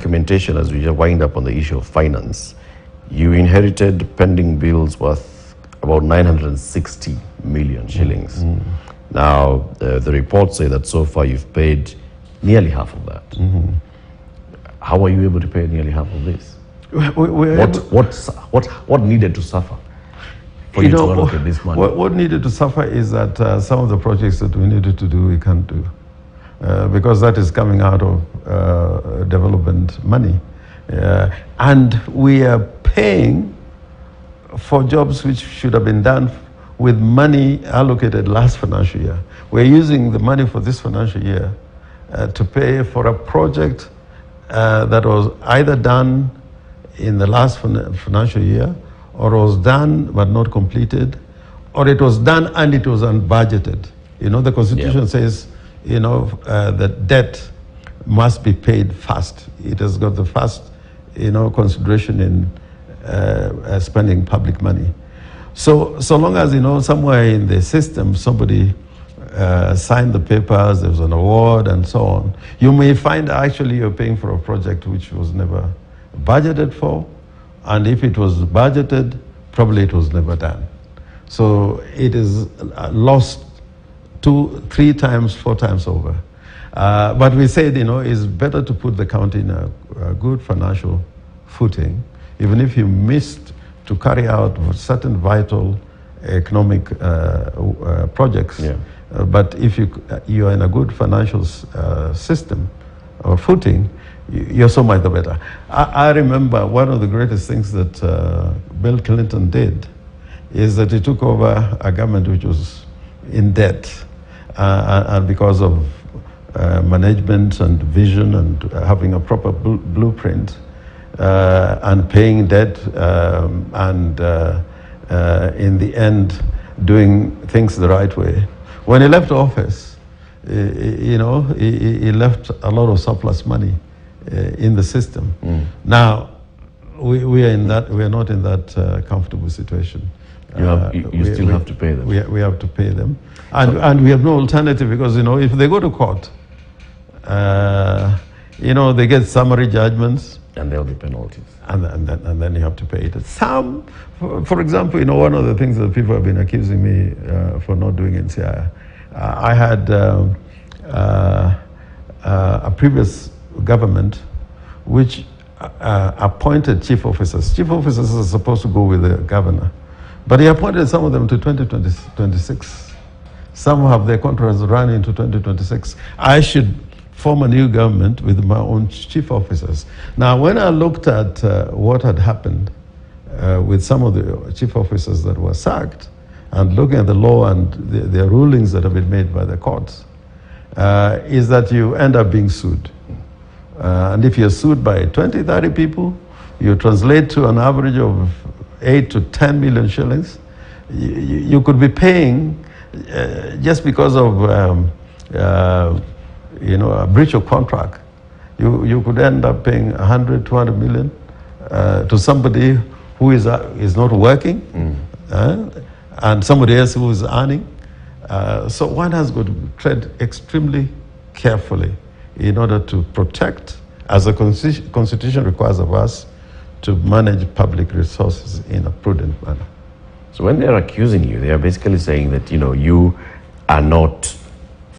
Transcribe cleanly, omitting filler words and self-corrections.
documentation as we wind up on the issue of finance. You inherited pending bills worth about 960 million shillings. Now, the reports say that so far you've paid nearly half of that. How are you able to pay nearly half of this? What needed to suffer for you to allocate this money? What needed to suffer is that some of the projects that we needed to do, we can't do. Because that is coming out of development money. And we are paying for jobs which should have been done with money allocated last financial year. We're using the money for this financial year to pay for a project that was either done in the last financial year, or was done but not completed, or it was done and it was unbudgeted. The Constitution says, that debt must be paid fast. It has got the first, consideration in spending public money. So long as, somewhere in the system, somebody signed the papers, there was an award and so on, you may find actually you're paying for a project which was never budgeted for, and if it was budgeted, probably it was never done. So it is lost 2, 3 times, 4 times over. But we said, it's better to put the county in a good financial footing, even if you missed to carry out certain vital economic projects. But if you are in a good financial system or footing, you're so much the better. I remember one of the greatest things that Bill Clinton did is that he took over a government which was in debt, and because of management and vision and having a proper blueprint and paying debt and in the end doing things the right way. When he left office, he left a lot of surplus money in the system. Now, we are not in that comfortable situation. You still have to pay them. We have to pay them, and we have no alternative, because if they go to court, they get summary judgments, and there'll be penalties, and then you have to pay it. Some, for example, one of the things that people have been accusing me for not doing in CIA, I had a previous government which appointed chief officers. Chief officers are supposed to go with the governor, but he appointed some of them to 2026. Some have their contracts running into 2026. I should form a new government with my own chief officers. Now, when I looked at what had happened with some of the chief officers that were sacked, and looking at the law and the rulings that have been made by the courts, is that you end up being sued. And if you're sued by 20, 30 people, you translate to an average of 8 to 10 million shillings. You could be paying just because of a breach of contract. You could end up paying 100, 200 million to somebody who is not working, and somebody else who is earning. So one has got to tread extremely carefully in order to protect, as the Constitution requires of us, to manage public resources in a prudent manner. So when they're accusing you, they are basically saying that you are not